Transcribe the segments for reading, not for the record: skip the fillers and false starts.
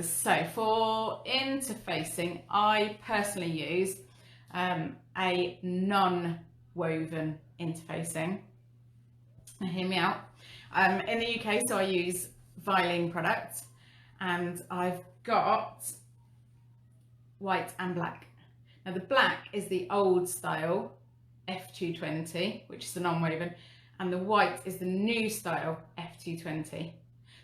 So for interfacing, I personally use a non-woven interfacing. Now hear me out. In the UK, so I use Vilene products, and I've got white and black. Now the black is the old style F220, which is the non-woven, and the white is the new style F220.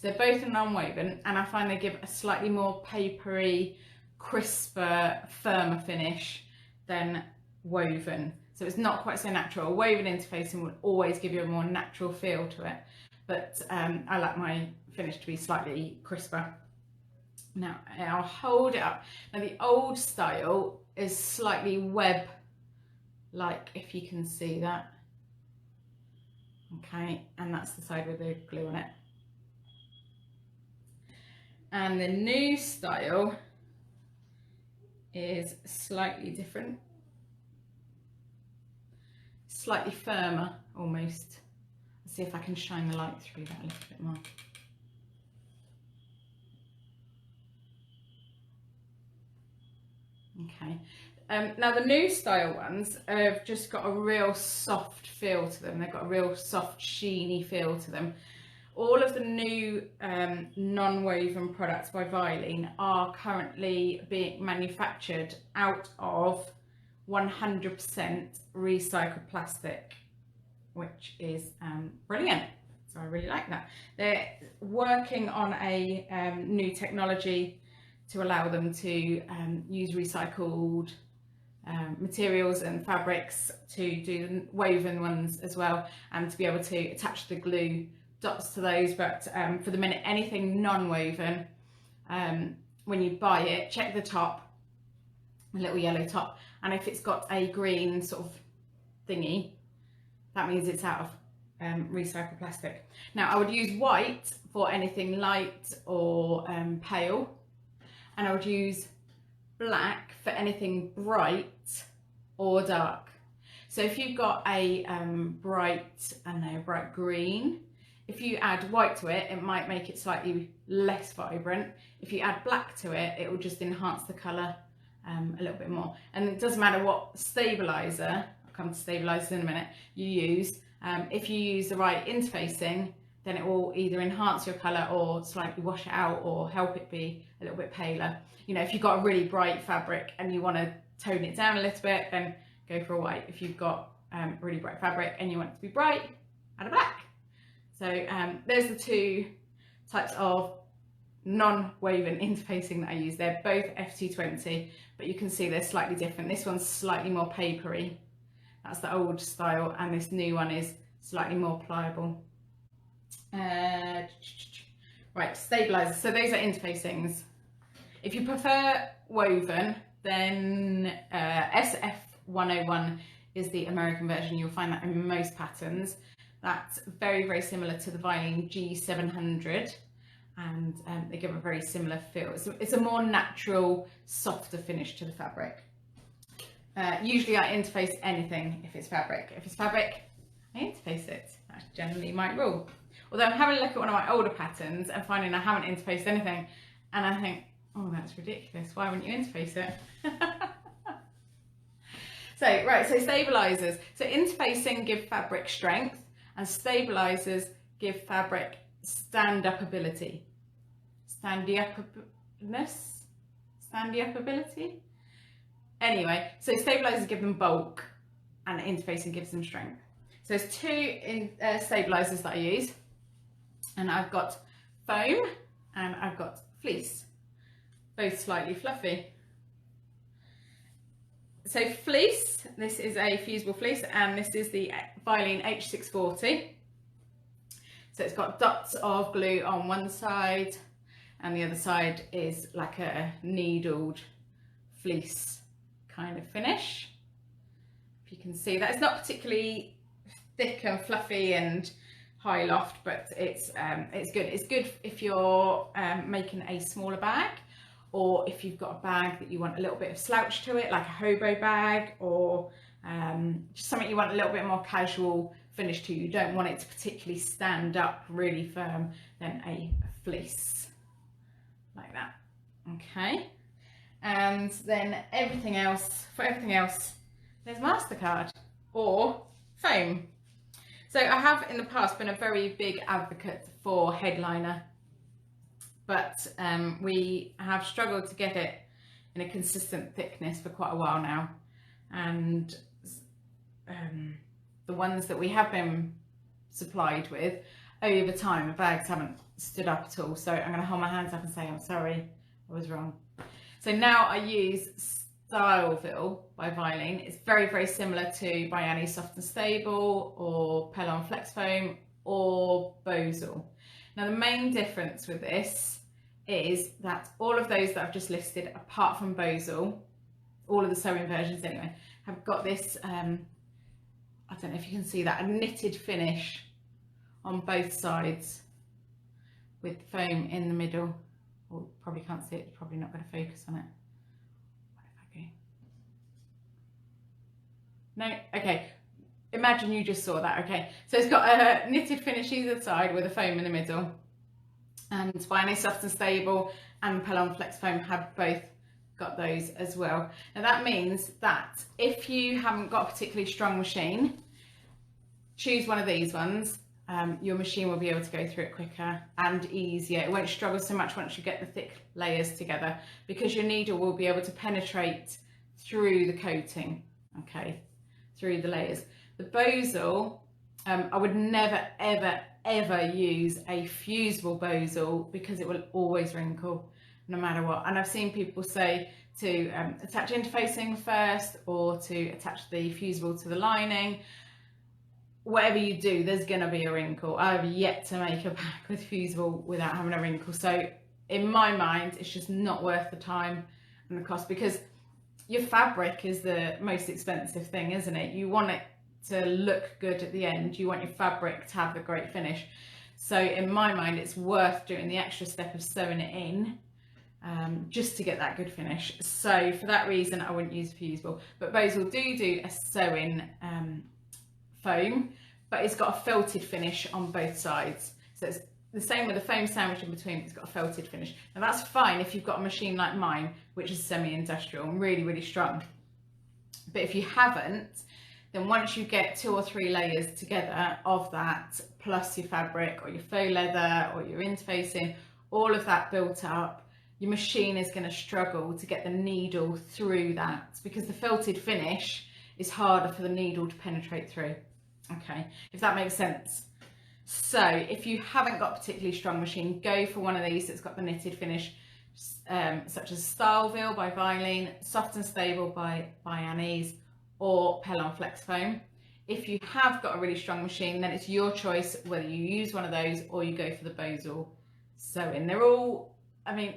So both are non-woven, and I find they give a slightly more papery, crisper, firmer finish than woven. So it's not quite so natural. Woven interfacing would always give you a more natural feel to it, but I like my finish to be slightly crisper. Now I'll hold it up. Now the old style is slightly web-like, if you can see that. Okay, and that's the side with the glue on it. And the new style is slightly different, slightly firmer almost. Let's see if I can shine the light through that a little bit more. Okay, now the new style ones have just got a real soft feel to them. They've got a real soft, sheeny feel to them. All of the new non-woven products by Vilene are currently being manufactured out of 100% recycled plastic, which is brilliant. So I really like that. They're working on a new technology to allow them to use recycled materials and fabrics to do the woven ones as well, and to be able to attach the glue dots to those. But for the minute, anything non-woven, when you buy it, check the top, a little yellow top, and if it's got a green sort of thingy, that means it's out of recycled plastic. Now I would use white for anything light or pale, and I would use black for anything bright or dark. So if you've got a bright green, if you add white to it, it might make it slightly less vibrant. If you add black to it, it will just enhance the colour a little bit more. And it doesn't matter what stabiliser, I'll come to stabilisers in a minute, you use. If you use the right interfacing, then it will either enhance your colour or slightly wash it out or help it be a little bit paler. You know, if you've got a really bright fabric and you want to tone it down a little bit, then go for a white. If you've got really bright fabric and you want it to be bright, add a black. So there's the two types of non-woven interfacing that I use. They're both F220, but you can see they're slightly different. This one's slightly more papery. That's the old style, and this new one is slightly more pliable. Right, stabilisers. So those are interfacings. If you prefer woven, then SF101 is the American version. You'll find that in most patterns. That's very, very similar to the Vilene G700, and they give a very similar feel. It's a more natural, softer finish to the fabric. Usually I interface anything if it's fabric. If it's fabric, I interface it. That's generally my rule. Although I'm having a look at one of my older patterns and finding I haven't interfaced anything, and I think, oh, that's ridiculous. Why wouldn't you interface it? So stabilisers. So interfacing give fabric strength, and stabilisers give fabric stand-up ability. Stand-up-ability? Anyway, so stabilisers give them bulk, and interfacing gives them strength. So there's two stabilisers that I use, and I've got foam and I've got fleece, both slightly fluffy. So fleece, this is a fusible fleece, and this is the Vilene H640. So it's got dots of glue on one side, and the other side is like a needled fleece kind of finish. If you can see that, it's not particularly thick and fluffy and high loft, but it's good. It's good if you're making a smaller bag, or if you've got a bag that you want a little bit of slouch to it, like a hobo bag, or just something you want a little bit more casual finish to. You don't want it to particularly stand up really firm, then a fleece like that. Okay, and then everything else, there's MasterCard or foam. So I have in the past been a very big advocate for headliner, but we have struggled to get it in a consistent thickness for quite a while now, and the ones that we have been supplied with over time, the bags haven't stood up at all. So I'm going to hold my hands up and say I'm sorry, I was wrong. So now I use Style-vil by Vilene. It's very, very similar to Vilene Soft and Stable or Pellon Flex Foam or Bozal. Now the main difference with this is that all of those that I've just listed, apart from Bozal, all of the sewing versions anyway, have got this, I don't know if you can see that, a knitted finish on both sides with foam in the middle. Well, probably can't see it, probably not going to focus on it. What if I go? No? Okay. Imagine you just saw that, okay. So it's got a knitted finish either side with a foam in the middle. And Vilene Soft and Stable and Pellon Flex Foam have both got those as well. Now that means that if you haven't got a particularly strong machine, choose one of these ones. Your machine will be able to go through it quicker and easier. It won't struggle so much once you get the thick layers together, because your needle will be able to penetrate through the coating, okay, through the layers. The Bozal, I would never, ever, ever use a fusible Bozal because it will always wrinkle no matter what. And I've seen people say to attach interfacing first or to attach the fusible to the lining. Whatever you do, there's gonna be a wrinkle. I've yet to make a bag with fusible without having a wrinkle. So in my mind, it's just not worth the time and the cost, because your fabric is the most expensive thing, isn't it? You want it to look good at the end. You want your fabric to have a great finish. So in my mind, it's worth doing the extra step of sewing it in just to get that good finish. So for that reason, I wouldn't use fusible. But Bozal do a sew-in foam, but it's got a felted finish on both sides. So it's the same with the foam sandwich in between, it's got a felted finish. Now that's fine if you've got a machine like mine, which is semi-industrial and really, really strong. But if you haven't, then once you get 2 or 3 layers together of that, plus your fabric or your faux leather or your interfacing, all of that built up, your machine is going to struggle to get the needle through that, because the felted finish is harder for the needle to penetrate through. Okay, if that makes sense. So if you haven't got a particularly strong machine, go for one of these that's got the knitted finish, such as Style-vil by Vilene, Soft and Stable by Vilene, or Pellon Flex Foam. If you have got a really strong machine, then it's your choice whether you use one of those or you go for the Bozal sewing. They're all, I mean,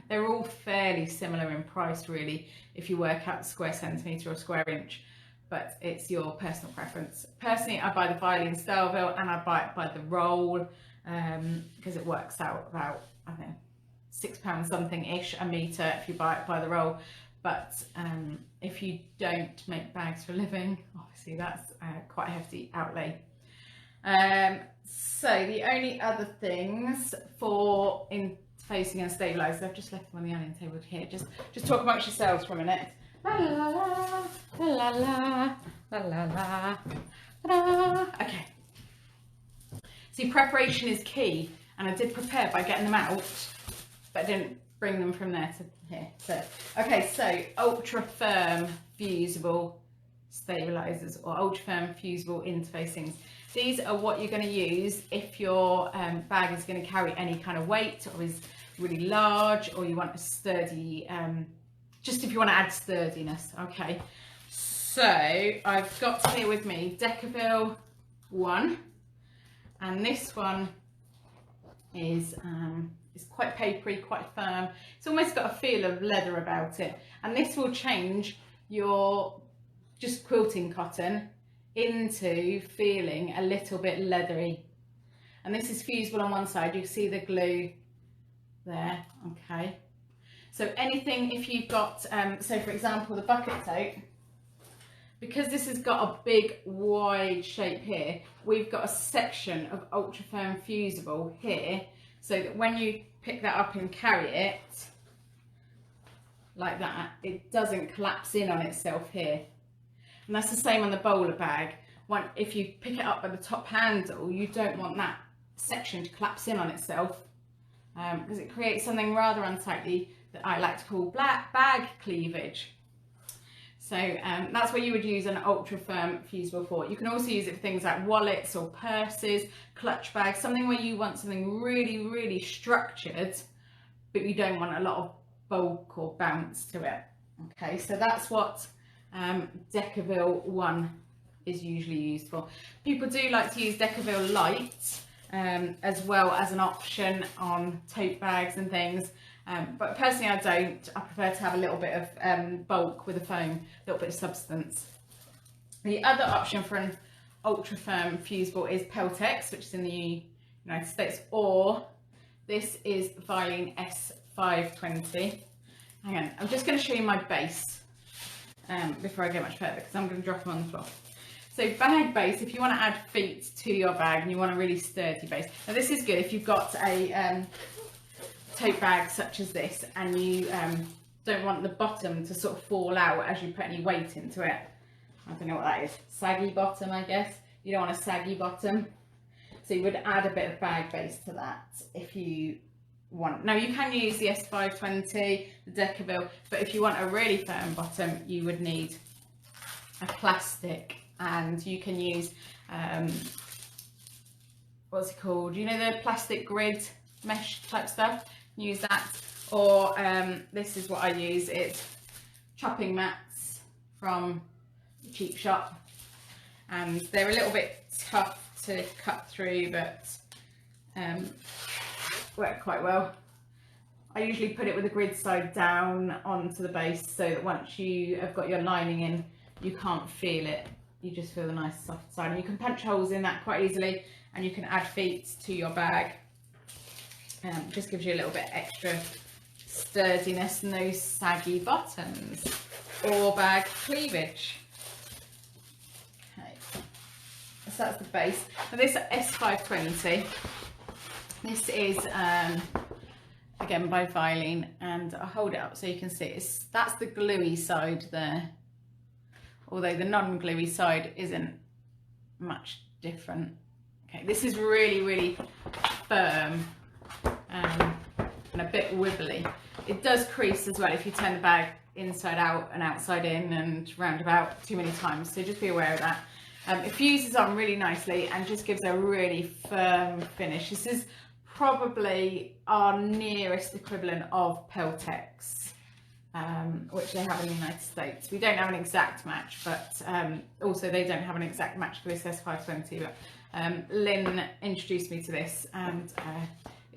they're all fairly similar in price really, if you work out the square centimetre or square inch, but it's your personal preference. Personally, I buy the Vilene Style-vil and I buy it by the roll, because it works out about, I don't know, £6 something-ish a metre if you buy it by the roll. But if you don't make bags for a living, obviously that's quite a hefty outlay. So the only other things for interfacing and stabilisers, I've just left them on the onion table here. Just talk amongst yourselves for a minute. La la la, la la la, la la la. Okay. See, preparation is key, and I did prepare by getting them out, but I didn't bring them from there to here. So, okay, so ultra firm fusible stabilisers or ultra firm fusible interfacings. These are what you're going to use if your bag is going to carry any kind of weight or is really large, or you want a sturdy, just if you want to add sturdiness. Okay, so I've got here with me Decovil 1, and this one is it's quite papery, quite firm. It's almost got a feel of leather about it, and this will change your just quilting cotton into feeling a little bit leathery. And this is fusible on one side, you can see the glue there. Okay, so anything, if you've got so for example the bucket tote, because this has got a big wide shape here, we've got a section of ultra firm fusible here, so that when you pick that up and carry it, like that, it doesn't collapse in on itself here. And that's the same on the bowler bag. If you pick it up by the top handle, you don't want that section to collapse in on itself, because it creates something rather unsightly that I like to call bag cleavage. So that's where you would use an ultra firm fusible for. You can also use it for things like wallets or purses, clutch bags, something where you want something really, really structured, but you don't want a lot of bulk or bounce to it. Okay, so that's what Decovil 1 is usually used for. People do like to use Decovil Light as well as an option on tote bags and things. But personally I don't. I prefer to have a little bit of bulk with a foam, a little bit of substance. The other option for an ultra firm fusible is Peltex, which is in the United States, or this is Vilene S520. Hang on, I'm just going to show you my base before I go much further, because I'm going to drop them on the floor. So bag base, if you want to add feet to your bag and you want a really sturdy base. Now this is good if you've got a tote bag such as this and you don't want the bottom to sort of fall out as you put any weight into it. I don't know what that is. Saggy bottom, I guess. You don't want a saggy bottom. So you would add a bit of bag base to that if you want. Now you can use the S520, the Decovil, but if you want a really firm bottom, you would need a plastic, and you can use, what's it called? You know, the plastic grid mesh type stuff? Use that, or this is what I use. It's chopping mats from the cheap shop, and they're a little bit tough to cut through, but work quite well. I usually put it with the grid side down onto the base, so that once you have got your lining in, you can't feel it. You just feel the nice soft side, and you can punch holes in that quite easily, and you can add feet to your bag. Just gives you a little bit extra sturdiness and those saggy bottoms or bag cleavage. Okay, so that's the base. Now this S520, this is again by Vilene, and I'll hold it up so you can see that's the gluey side there, although the non-gluey side isn't much different. Okay, this is really, really firm. And a bit wibbly. It does crease as well if you turn the bag inside out and outside in and round about too many times, so just be aware of that. It fuses on really nicely and just gives a really firm finish. This is probably our nearest equivalent of Peltex, which they have in the United States. We don't have an exact match, but also they don't have an exact match for this S520, but Lynn introduced me to this, and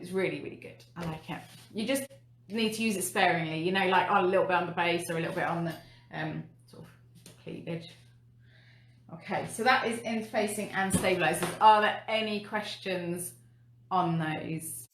it's really, really good. I like it. You just need to use it sparingly, you know, like a little bit on the base or a little bit on the sort of cleavage. Okay, so that is interfacing and stabilisers. Are there any questions on those?